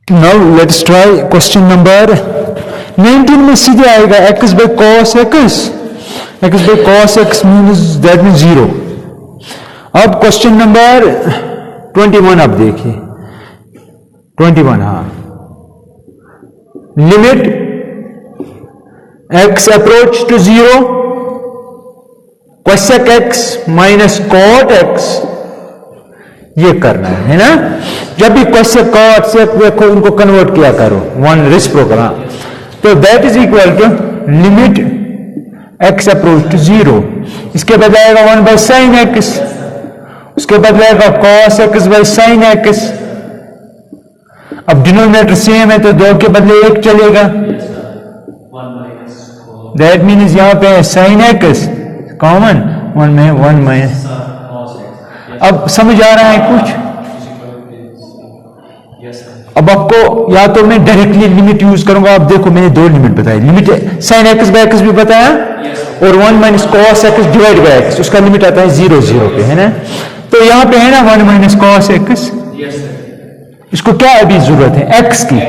Now let's try question number 19 में सीधे आएगा x by cos x, x by cos x means that mean 0। अब question number 21 आप देखिए 21, हाँ, limit x approach to 0 cosec x minus cot x, ये करना है ना। जब भी cosec cot sec देखो इनको कन्वर्ट किया करो वन रेसिप्रोकल, हाँ, तो that is equal to limit x approach to 0, इसके बाद आएगा 1 by sin x, उसके बाद आएगा cos x by sin x। अब डिनोमिनेटर सेम है तो 2 के बदले 1 चलेगा, दैट मीन्स यहां पे sin x कॉमन, 1 में 1 माइनस। अब समझ आ रहा है कुछ? अब आपको या तो मैं डायरेक्टली लिमिट यूज करूंगा, आप देखो मैंने 2 लिमिट बताई, limit sin x by x भी बताया और 1 minus cos x divide by x, उसका लिमिट आता है 0 0 पे, है ना। तो यहां पे है ना 1 माइनस cos x, इसको क्या अभी जरूरत है x की,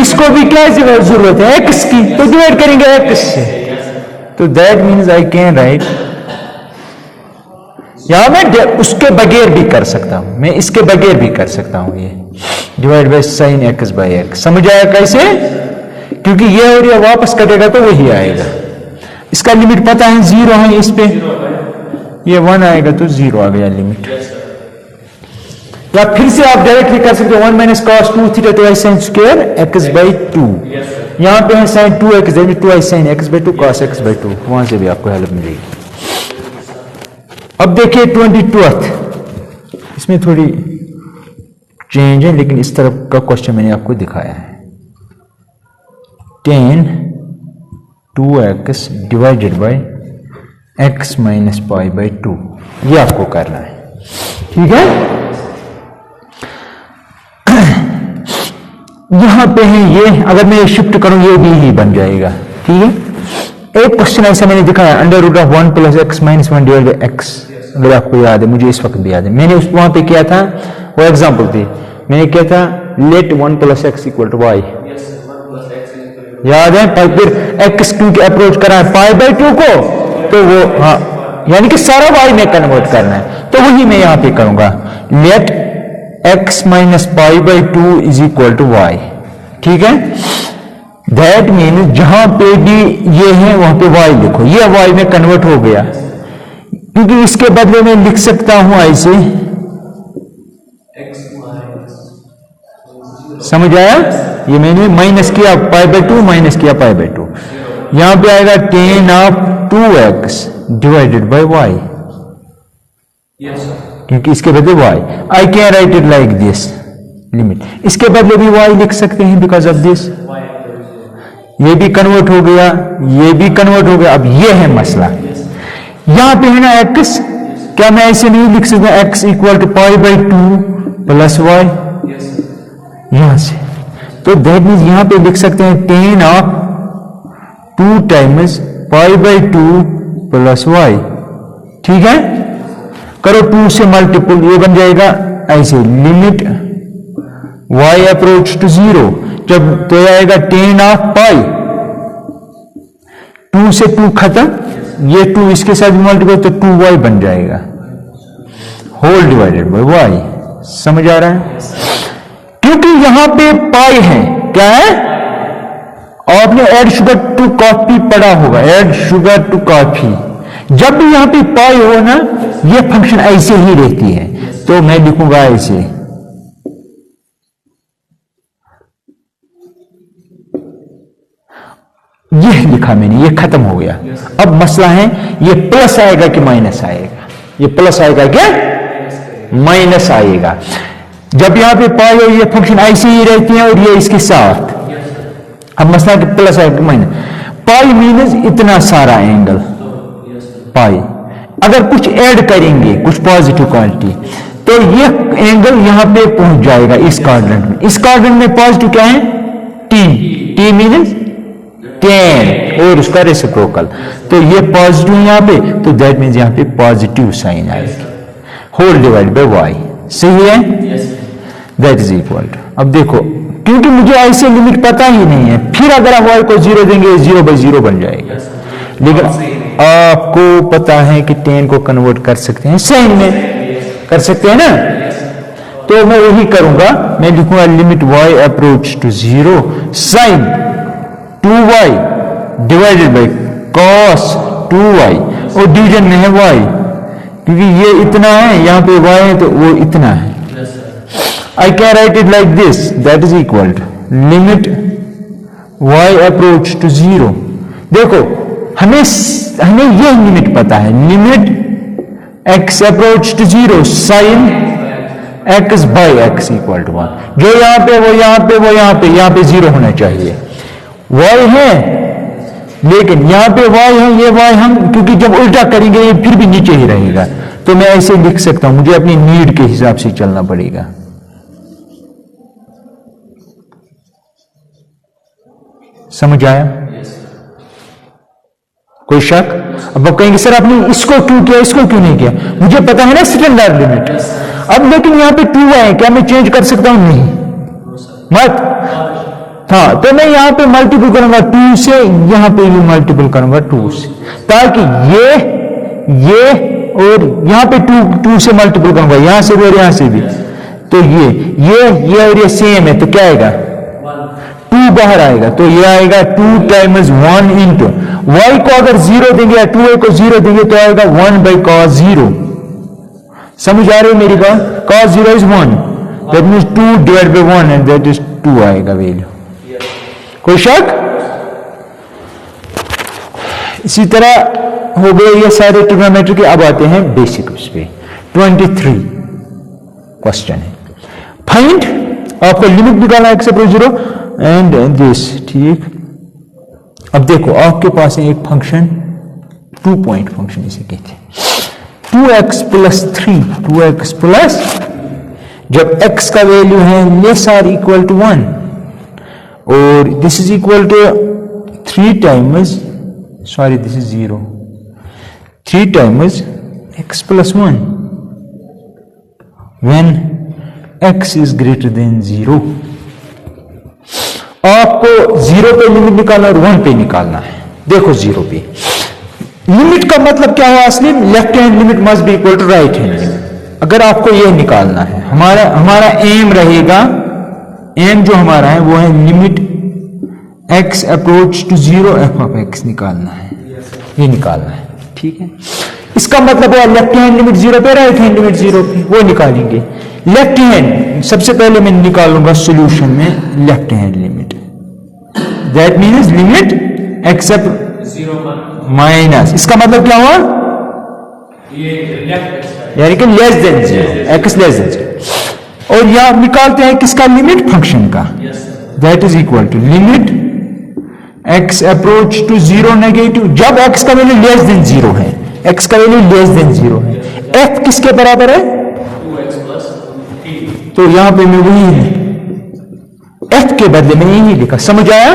इसको भी क्या जरूरत है x की, तो डिवाइड करेंगे x से। तो that means I can right, यहां मैं उसके बगैर भी कर सकता हूं, मैं इसके बगैर भी कर सकता हूं, ये divide by sin x by x। समझ आया कैसे? क्योंकि ये और ये वापस कटेगा तो वही आएगा, इसका लिमिट पता है 0 है, इस पे ये 1 आएगा तो 0 आ गया लिमिट। या फिर से आप डायरेक्टली कर सकते हो 1 minus cos 2 theta 2i sin square x by 2, यहां पे है sin 2x that mean 2i sin x by 2 cos x by 2, वहां से भी आपको हेल्प मिलेगी। अब देखिए 22th, इसमें थोड़ी चेंज है लेकिन इस तरफ का क्वेश्चन मैंने आपको दिखाया है, tan 2x divided by x minus pi by 2, ये आपको करना है, ठीक है। यहां पे है ये, अगर मैं शिफ्ट करूं ये भी ही बन जाएगा, ठीक है। एक क्वेश्चन ऐसा मैंने दिखाया under root of 1 plus x minus 1 divide by x, अगर आपको याद है, मुझे इस वक्त भी याद है, मैंने उस वहां पे किया था, वो एग्जांपल थी, मैंने किया था let 1 plus x equal to y, याद है। फिर एक्स क्योंकि अप्रोच करा है पाई बाई 2 को, तो वो हाँ यानी कि सारा वाई में कन्वर्ट करना है, तो वही मैं यहां पे करूंगा, let x minus pi by 2 is equal to y, ठीक है। दैट मीन जहां पे भी ये है वहां पे y लिखो, ये y में कन्वर्ट हो गया, क्योंकि इसके बदले में लिख सकता हूं ऐसे, समझ आया, ये मैंने माइनस किया पाई बाई 2 माइनस किया पाई बाई 2, यहां पे आएगा tan of 2x divided by y, क्योंकि इसके बदले y, I can write it like this limit, इसके बदले भी y लिख सकते हैं बिकॉज ऑफ दिस, ये भी कन्वर्ट हो गया, ये भी कन्वर्ट हो गया। अब ये है मसला, यहां पे है ना x, क्या मैं ऐसे नहीं लिख सकता x equal to pi by 2 plus y, यहां से, तो दैट मीन्स यहां पे लिख सकते हैं tan of 2 times pi by 2 plus y, ठीक है। करो 2 से मल्टीपल, ये बन जाएगा ऐसे, लिमिट y अप्रोच टू 0, जब तो आएगा tan ऑफ पाई, 2 से 2 खत्म, ये 2 इसके साथ मल्टीपल तो 2y बन जाएगा होल डिवाइडेड बाय y, समझ आ रहा है। क्योंकि यहां पे पाई है, क्या है, आपने ऐड शुगर टू कॉफी पढ़ा होगा, ऐड शुगर टू कॉफी, जब भी यहां पे पाई हो ना, ये फंक्शन ऐसे ही रहती है, तो मैं लिखूंगा ऐसे, ये लिखा मैंने, ये खत्म हो गया। अब मसला है ये प्लस आएगा कि माइनस आएगा, ये प्लस आएगा क्या माइनस आएगा, जब यहां पे पाई हो ये फंक्शन ऐसे ही रहती है और ये इसके साथ, अब मसला है कि प्लस आएगा कि माइनस, पाई मीन्स इतना सारा एंगल पाई, अगर कुछ ऐड करेंगे कुछ पॉजिटिव क्वांटिटी तो ये एंगल यहां पे पहुंच जाएगा इस क्वाड्रेंट में, इस क्वाड्रेंट में पॉजिटिव क्या है t मीन्स 10 और उसका रेसिप्रोकल, तो ये पॉजिटिव यहां पे, तो दैट मीन्स यहां पे पॉजिटिव साइन आएगी होल डिवाइड बाय y, सही है, दैट इज इक्वल टू, अब देखो क्योंकि मुझे ऐसे लिमिट पता ही नहीं है। फिर अगर आप y को 0 देंगे 0/0 बन जाएगा। लेकिन आपको पता है कि tan को कन्वर्ट कर सकते हैं sin में, कर सकते हैं ना, तो मैं वही करूंगा। मैं लिखूंगा limit y approach to 0 sin 2y divided by cos 2y, और डिवीजन में है y, क्योंकि ये इतना है, यहां पे y है तो वो इतना है। I can write it like this, that is equal to limit y approach to 0। देखो हमें ये लिमिट पता है, limit x approach to 0 sin x by x equal to 1। जो यहां पे वो यहां पे वो यहां पे 0 होना चाहिए। y है लेकिन यहां पे y है, ये y हम क्योंकि जब उल्टा करेंगे ये फिर भी नीचे ही रहेगा, तो मैं ऐसे लिख सकता हूं, मुझे अपनी नीड के हिसाब से चलना पड़ेगा। समझ आया? कोई शक? अब आप कहेंगे सर आपने इसको क्यों किया, इसको क्यों नहीं किया? मुझे पता है ना स्टैंडर्ड लिमिट। अब लेकिन यहां पे 2 है, क्या मैं चेंज कर सकता हूं? नहीं, मत। हाँ, तो मैं यहां पे मल्टीपल करूंगा 2 से, यहां पे भी मल्टीपल करूंगा 2 से, ताकि ये और यहां पे 2 से मल्टीपल करूंगा, यहां से भी और यहां से भी, तो ये और ये सेम है, तो क्या आएगा? 2 बाहर आएगा, तो ये आएगा 2 टाइम्स 1 इंटू y को अगर 0 देंगे या 2a को 0 देंगे तो आएगा 1 by cos 0। समझ आ रही है मेरी बात? cos 0 is 1, that means 2 divided by 1 and that is 2 आएगा वैल्यू। कोई शक? इसी तरह हो गए ये सारे ट्रिग्नोमेट्री के। अब आते हैं बेसिक उस पे। 23 क्वेश्चन है, फाइंड, आपको लिमिट निकालना x अप्रोच 0 एंड दिस, ठीक। अब देखो आपके पास है एक फंक्शन, 2 पॉइंट फंक्शन इसे कहते हैं, 2x प्लस 3, 2x प्लस, जब x का वैल्यू है लेस आर इक्वल टू 1 और this is equal to 3 times, sorry this is 0, 3 times x plus 1 when x is greater than 0। आपको 0 पे लिमिट निकालना और 1 पे निकालना है। देखो 0 पे लिमिट का मतलब क्या है असली? Left hand limit must be equal to right hand limit. अगर आपको यह निकालना है, हमारा एम रहेगा, एम जो हमारा है वो है limit x approach to 0 f of x निकालना है, ये निकालना है, ठीक है। इसका मतलब है लेफ्ट हैंड लिमिट 0 पे, राइट हैंड लिमिट 0 पे, वो निकालेंगे। लेफ्ट हैंड सबसे पहले मैं निकालूंगा सॉल्यूशन में left hand limit, that means limit x up 0 minus, इसका मतलब क्या हुआ? यानी कि less than 0, x less than 0। और यहां निकालते हैं किसका? लिमिट फंक्शन का, that is equal to limit x approach to 0 negative, जब x का वैल्यू लेस देन 0 है, x का वैल्यू लेस देन 0 है, f किसके बराबर है? 2x plus 3। तो यहां पे मैं वही f के बदले में यही लिखा। समझ आया?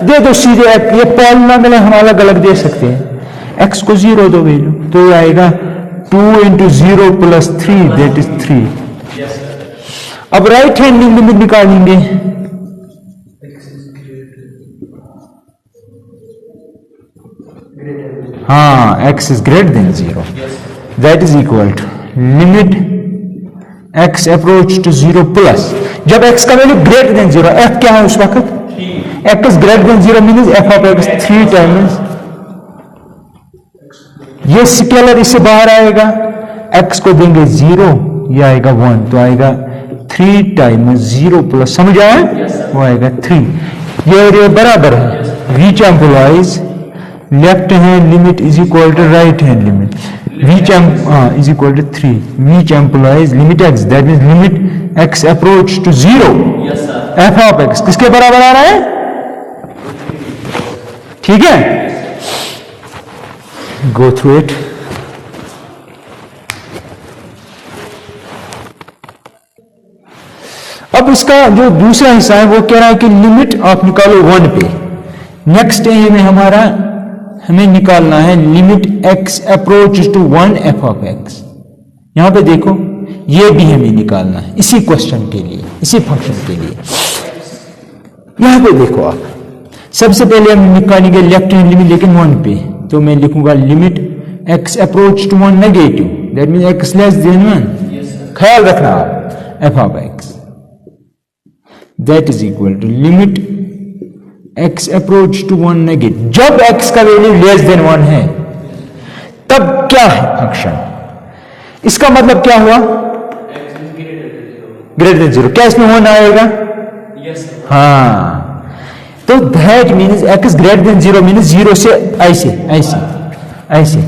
दे दो सीधे f, ये पॉलिनोमियल हम अलग अलग दे सकते हैं। x को 0 दो वैल्यू, तो ये आएगा 2 इंटू 0 प्लस 3, दैट इज 3। अब राइट हैंड लिमिट निकालेंगे, हाँ, x is greater than 0, that is equal to limit x approach to 0 plus, जब x का वैल्यू ग्रेटर देन 0, f क्या है उस वक्त? x is greater than 0 means f of x 3 times, ये स्केलर इससे बाहर आएगा, x को देंगे 0, ये आएगा 1, तो आएगा 3 टाइम्स 0 प्लस, समझ आया? वो आएगा 3। ये बराबर है which implies left hand limit is equal to right hand limit, which is equal to 3, which implies limit x, that means limit x approach to 0 f of x किसके बराबर आ रहा है? ठीक है, गो थ्रू इट। अब इसका जो दूसरा हिस्सा है वो कह रहा है कि लिमिट आप निकालो 1 पे। नेक्स्ट है में हमारा हमें निकालना है limit x approach to 1 f of x। यहां पे देखो ये भी हमें निकालना है इसी क्वेश्चन के लिए, इसी फंक्शन के लिए। यहां पे देखो आप, सबसे पहले हम निकालेंगे लेफ्ट हैंड लिमिट, लेकिन 1 पे, तो मैं लिखूंगा limit x approach to 1 negative, that mean x less than 1। ख्याल रखना आप, f of x that is equal to limit x approach to 1 negative. जब x का वैल्यू लेस देन 1 है तब क्या है फंक्शन, इसका मतलब क्या हुआ, ग्रेटर देन 0। क्या इसमें 1 आएगा, हाँ, तो that means x greater than 0 means 0 से ऐसे ऐसे ऐसे,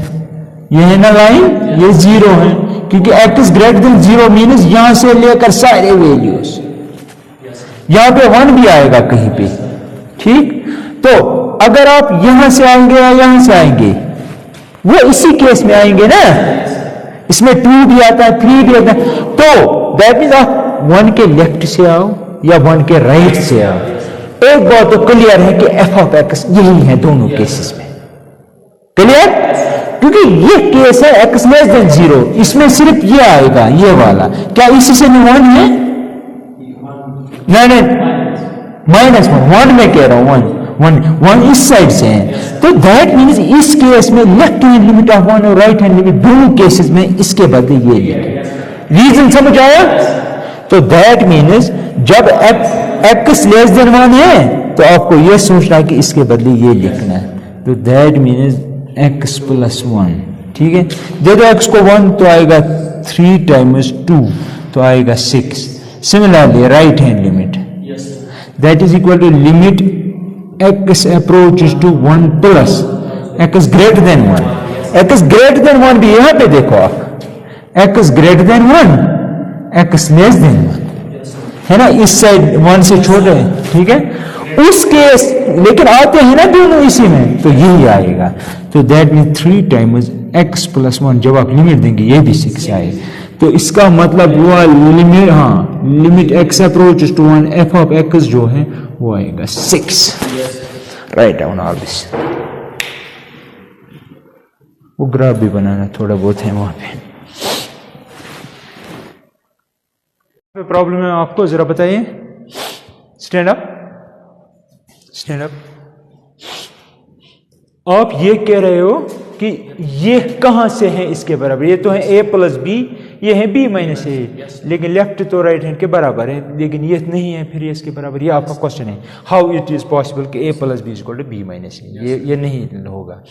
ये है ना लाइन, ये 0 है, क्योंकि x ग्रेटर देन 0 मीन्स यहां से लेकर सारे वैल्यूज, यहां पे 1 भी आएगा कहीं पे, ठीक। तो अगर आप यहां से आएंगे या यहां से आएंगे, वो इसी केस में आएंगे ना, इसमें 2 भी आता है, 3 भी आता है, तो दैट मीन्स आप 1 के लेफ्ट से आओ या 1 के राइट से आओ, एक बात तो क्लियर है कि एफ ऑफ एक्स यही है दोनों केसेस में, क्लियर, क्योंकि ये केस है एक्स लेस देन 0, इसमें सिर्फ ये आएगा, ये वाला, क्या इसी से भी 1 है, नहीं -1, 1 में कह रहा हूं, 1 इस साइड से है, तो दैट मीन्स इस केस में लेफ्ट हैंड लिमिट ऑफ 1 और राइट हैंड लिमिट दोनों केसेस में इसके बदले ये लिखे, रीजन समझ आया। तो दैट मीन्स जब x लेस देन 1 है तो आपको यह सोचना है कि इसके बदले ये लिखना है, तो दैट मीन्स x प्लस 1, ठीक है, दे दो x को 1 तो आएगा 3 टाइम्स 2 तो आएगा 6। Similarly right hand limit that is equal to limit x approaches to 1 plus x greater than 1, x greater than 1 भी यहां पे देखो आप, x greater than 1 x less than 1 है ना, इस साइड 1 से छोटे है, ठीक है, उस केस, लेकिन आते हैं ना दोनों इसी में, तो यही आएगा, तो that mean 3 times x plus 1, जब आप लिमिट देंगे ये भी 6 आएगा, तो इसका मतलब हुआ लिमिट, हाँ, limit x approach to 1 f of x जो है वो आएगा 6। राइट डाउन ऑल दिस, वो ग्राफ भी बनाना थोड़ा बहुत है वहां पे, प्रॉब्लम है आपको जरा बताइए, स्टैंड अप, स्टैंड अप। आप ये कह रहे हो कि ये कहां से है इसके बराबर, ये तो है a प्लस बी, ये है b माइनस ए, लेकिन लेफ्ट तो राइट हैंड के बराबर है, लेकिन ये नहीं है, फिर ये इसके बराबर, ये आपका क्वेश्चन है, हाउ इट इज पॉसिबल कि a plus B is equal to b minus A, ये नहीं होगा,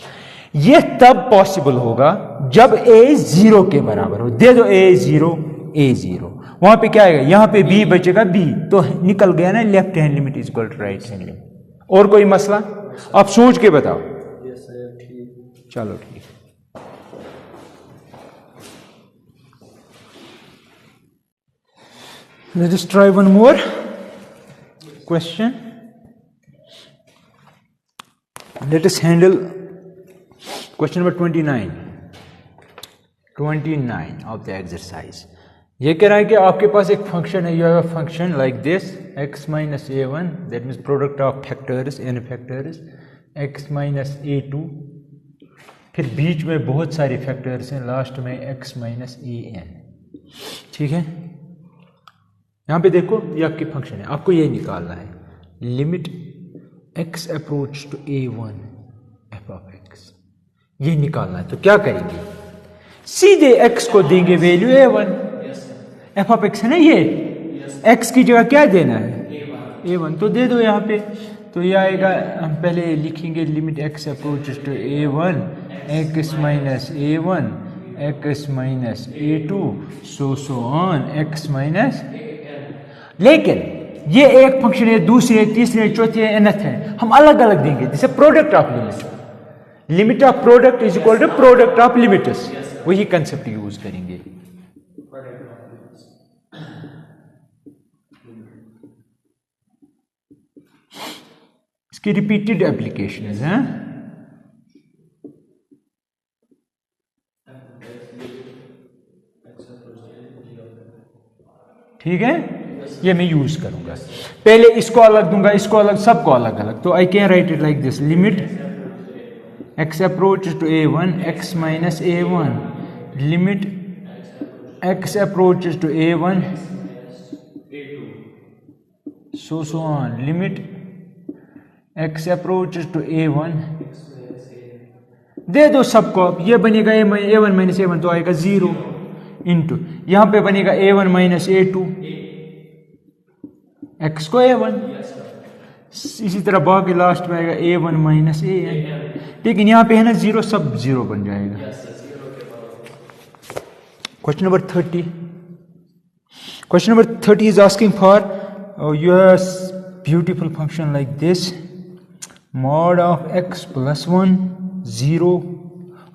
ये तब पॉसिबल होगा जब a 0 के बराबर हो, दे दो a 0, वहां पे क्या आएगा, यहां पे b बचेगा b, तो निकल गया ना left hand limit is equal to right hand limit. और कोई मसला आप सोच के बताओ, चलो ठीक, let us try one more question, let us handle question number 29 of the exercise। ये कह रहा है कि आपके पास एक फंक्शन है, you have a function like this x minus a1, that means product of factors n factors, x minus a2, फिर बीच में बहुत सारे फैक्टर्स हैं, लास्ट में x माइनस an, ठीक है। यहां पे देखो ये आपकी फंक्शन है, आपको ये निकालना है limit x approach to a1 f of x, ये निकालना है। तो क्या करेंगे, सीधे x को देंगे value a1, F of x है ना, ये x की जगह क्या देना है a1, तो दे दो यहाँ पे, तो ये आएगा, हम पहले लिखेंगे limit x approaches to a1 x minus a1 x minus a2 so on x minus, लेकिन ये एक फंक्शन है, दूसरे तीसरे चौथे nth है, हम अलग अलग देंगे, जैसे product of limit, limit of product is equal to product of limits, वही कंसेप्ट यूज करेंगे। इसकी रिपीटेड एप्लीकेशन है, ठीक है, ये मैं यूज करूंगा, पहले इसको अलग दूंगा, इसको अलग, सबको अलग अलग, तो I can write it like this, limit x approach to a1 x minus a1, limit x approach to a1 so on, limit x approaches to a1, दे दो सबको, ये बनेगा a1 माइनस a1 तो आएगा 0 इंटू यहां पे बनेगा a1 माइनस a2, x को a1, इसी तरह बाकी लास्ट में आएगा a1 माइनस an, लेकिन यहां पे है ना 0, सब 0 बन जाएगा। Question number 30, question number 30 is asking for your beautiful function like this, mod of x plus 1 0।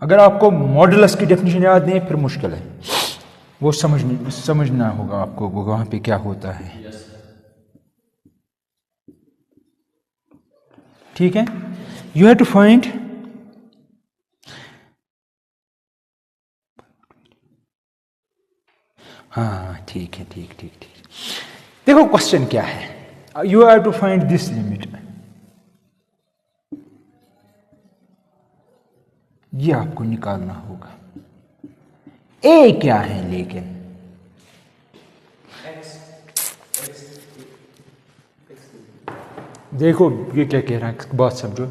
अगर आपको मॉडुलस की डेफिनेशन याद नहीं फिर मुश्किल है, वो समझना होगा आपको वहां पे क्या होता है। ठीक है, यू हैव टू फाइंड हाँ ठीक है, ठीक ठीक ठीक। देखो क्वेश्चन क्या है, you have to find this limit, ये आपको निकालना होगा। ए क्या है लेकिन देखो ये क्या कह रहा है, बात समझो।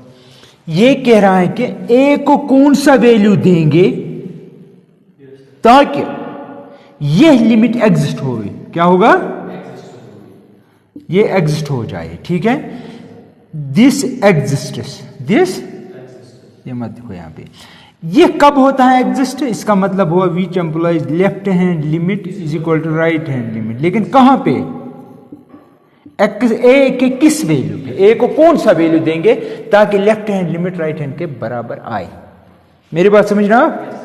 ये कह रहा है कि ए को कौन सा वैल्यू देंगे ताकि यह लिमिट एग्जिस्ट हो। क्या होगा, ये एग्जिस्ट हो जाए। ठीक है, दिस एग्जिस्ट्स, दिस, ये मत देखो यहां पे, ये कब होता है एग्जिस्ट, इसका मतलब हुआ which implies left hand limit is equal to right hand limit. लेकिन कहां पे, ए के किस वैल्यू पे, ए को कौन सा वैल्यू देंगे ताकि left hand limit right hand के बराबर आए। मेरी बात समझ रहे हो?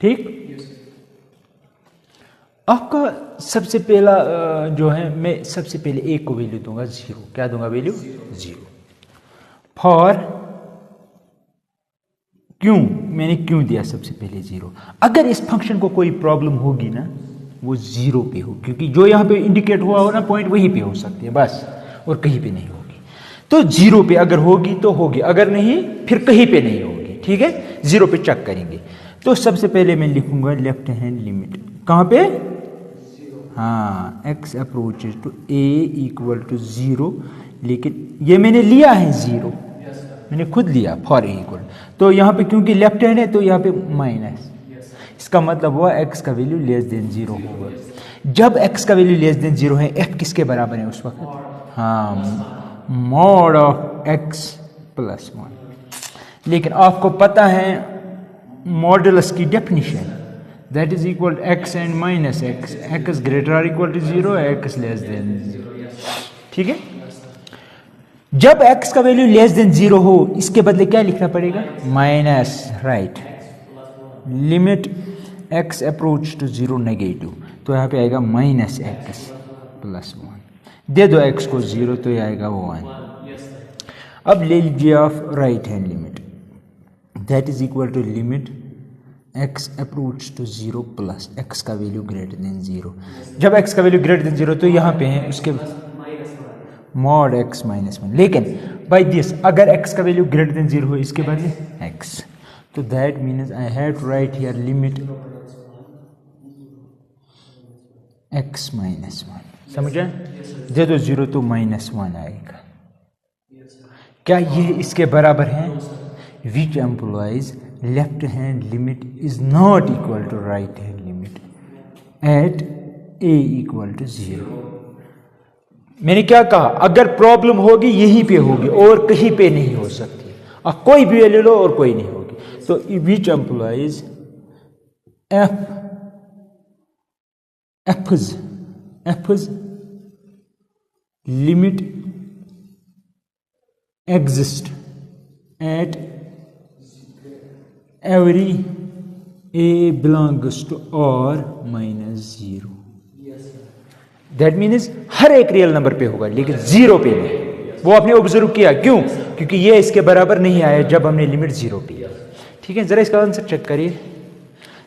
ठीक, आपका सबसे पहला जो है, मैं सबसे पहले ए को वैल्यू दूंगा 0। क्या दूंगा वैल्यू 0 फॉर, क्यों मैंने क्यों दिया सबसे पहले 0। अगर इस फंक्शन को कोई प्रॉब्लम होगी ना वो 0 पे हो, क्योंकि जो यहां पे इंडिकेट हुआ हो ना पॉइंट वहीं पे हो सकती है बस, और कहीं पे नहीं होगी। तो 0 पे अगर होगी तो होगी, अगर नहीं फिर कहीं पे नहीं होगी। ठीक है, 0 पे चेक करेंगे। तो सबसे पहले मैं लिखूंगा लेफ्ट हैंड लिमिट कहां पे, हाँ, x approaches to a equal to 0, लेकिन ये मैंने लिया है 0, मैंने खुद लिया फॉर a इक्वल, तो यहां पे क्योंकि लेफ्ट हैंड है तो यहां पे माइनस, इसका मतलब हुआ x का वैल्यू लेस देन 0 होगा। जब x का वैल्यू लेस देन 0 है, f किसके बराबर है उस वक्त, हाँ, मॉड ऑफ x प्लस 1। लेकिन आपको पता है मॉडुलस की definition, that is equal x and minus x, x greater or equal to 0, x less than 0। ठीक है, जब x का वैल्यू लेस देन 0 हो, इसके बदले क्या लिखना पड़ेगा, minus, right, limit x approach to 0 negative, तो यहां पे आएगा माइनस x प्लस 1। दे दो x को 0 तो ये आएगा 1। अब ले लीजिए आप right hand limit, that is equal to limit x approach to 0 plus x का वैल्यू ग्रेटर देन 0। जब x का वैल्यू ग्रेटर देन 0 तो यहां पे है उसके मॉड x माइनस 1। लेकिन बाय दिस अगर x का वैल्यू ग्रेटर देन 0 हो, इसके बदले x, तो that means I have to write here limit x minus 1। समझे, दे दो 0 तो माइनस 1 आएगा। क्या ये इसके बराबर है, which implies left hand limit is not equal to right hand limit at a equal to 0। मैंने क्या कहा, अगर प्रॉब्लम होगी यहीं पे होगी और कहीं पे नहीं हो सकती। अब कोई भी ले लो और कोई नहीं होगी, तो which implies f's limit exist at every a belongs to r minus 0। That means हर एक रियल नंबर पे होगा लेकिन 0 पे नहीं। वो आपने ऑब्जर्व किया, क्यों, क्योंकि ये इसके बराबर नहीं आया जब हमने लिमिट 0 पे। ठीक है, जरा इसका आंसर चेक करिए,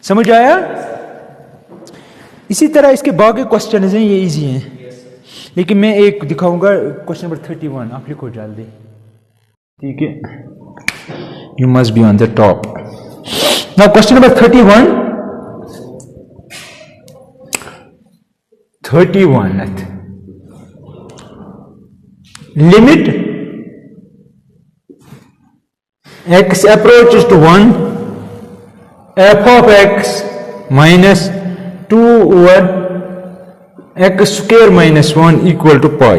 समझ आया। इसी तरह इसके बाकी क्वेश्चन हैं, ये इजी हैं, लेकिन मैं एक दिखाऊंगा। क्वेश्चन नंबर 31 आप लिखो जल्दी। ठीक है, you must be on the top. Now question number 31. 31 limit x approaches to 1, f of x minus 2 over x square minus 1 equal to pi.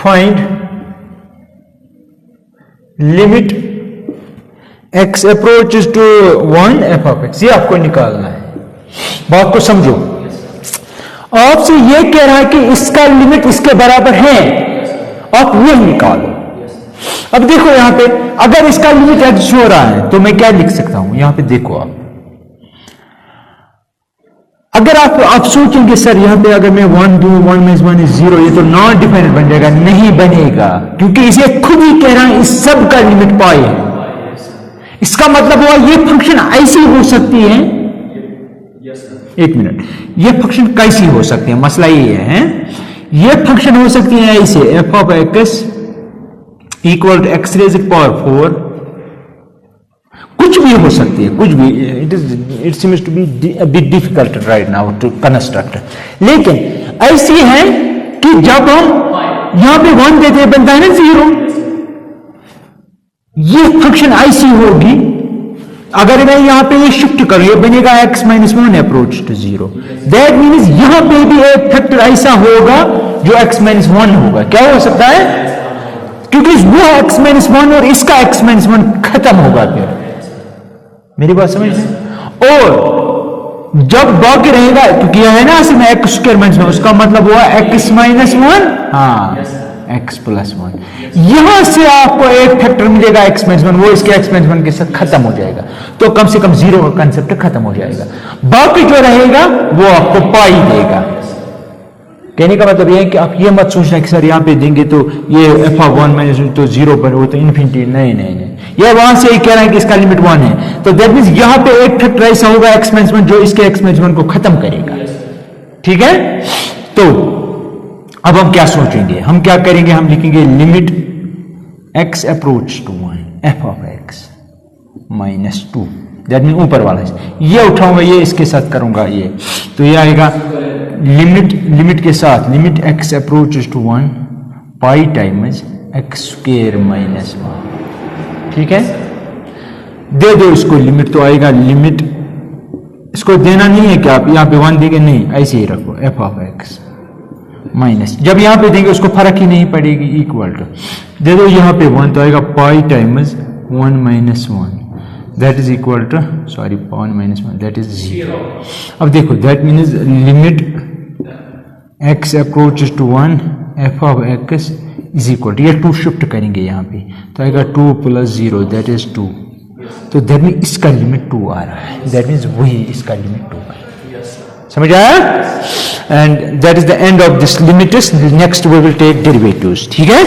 Find limit x approaches to 1 f of x. ये आपको निकालना है, बात को समझो। आपसे ये कह रहा है कि इसका लिमिट इसके बराबर है, आप ये निकालो। अब देखो यहां पे अगर इसका लिमिट x हो रहा है तो मैं क्या लिख सकता हूं, यहां पे देखो आप, अगर आप सोचेंगे सर यहां पे अगर मैं 1 दूं 1 - 1 is 0, ये तो नॉन डिफाइनेट बन जाएगा, नहीं बनेगा, क्योंकि इसे खुद ही कह रहा है इस सब का लिमिट पाई है। इसका मतलब हुआ ये फंक्शन ऐसी हो सकती है, एक मिनट, ये फंक्शन कैसी हो सकती है, मसला ये है, ये फंक्शन हो सकती है ऐसे f of x equal to x raised to power 4, कुछ भी हो सकती है, कुछ भी, it seems to be a bit difficult right now to construct, लेकिन ऐसी है कि जब हम यहां पे 1 देते हैं बनता है ना 0, ये फंक्शन ऐसी होगी, अगर मैं यहां पे ये शिफ्ट करूं ये बनेगा x - 1 approach to 0, that means यहां पे भी एक फैक्टर ऐसा होगा जो x - 1 होगा। क्या हो सकता है, क्योंकि वो x - 1 और इसका x - 1 खत्म होगा, फिर मेरी बात समझ रहे? और जब बाकी रहेगा, क्योंकि यह है ना असल में x स्क्वायर माइनस 1, उसका मतलब हुआ x - 1, हाँ x + 1, यहां से आपको एक फैक्टर मिलेगा x - 1, वो इसके x - 1 के साथ खत्म हो जाएगा, तो कम से कम 0 का कंसेप्ट खत्म हो जाएगा, बाकी जो रहेगा वो आपको पाई देगा। कहने का मतलब यह है कि आप ये मत सोचना कि सर यहां पे देंगे तो ये f of 1 - तो 0 पर हो तो इन्फिनिटी, नहीं नहीं नहीं, ये वहां से ही कह रहा है कि इसका लिमिट 1 है, तो दैट मींस यहां पे एक फैक्टर ऐसा होगा x - 1 जो इसके x - 1 को खत्म करेगा, ठीक है? तो अब हम क्या सोचेंगे, हम क्या करेंगे, हम लिखेंगे limit x approach to 1 f of x minus 2, that mean ऊपर वाला ये उठाऊंगा, ये इसके साथ करूंगा, ये तो ये आएगा लिमिट के साथ limit x approaches to 1 pi times x square minus 1, ठीक है? दे दो इसको लिमिट, तो आएगा लिमिट, इसको देना नहीं है कि आप यहां पे 1 देंगे, नहीं ऐसे ही रखो f of x माइनस, जब यहां पे देंगे उसको फर्क ही नहीं पड़ेगी, इक्वल टू दे दो यहां पे 1, तो आएगा pi times 1 - 1, that is equal to, sorry 1 - 1 that is 0। अब देखो that means limit x approaches to 1 f of x is equal to, ये 2 शिफ्ट करेंगे यहाँ पे, तो आएगा 2 + 0 दैट इज 2, तो दैट मीन इसका लिमिट 2 आ रहा है, दैट मीन्स वही इसका लिमिट 2 है, समझ आया? And that is the end of this limit, next we will take derivatives, ठीक है?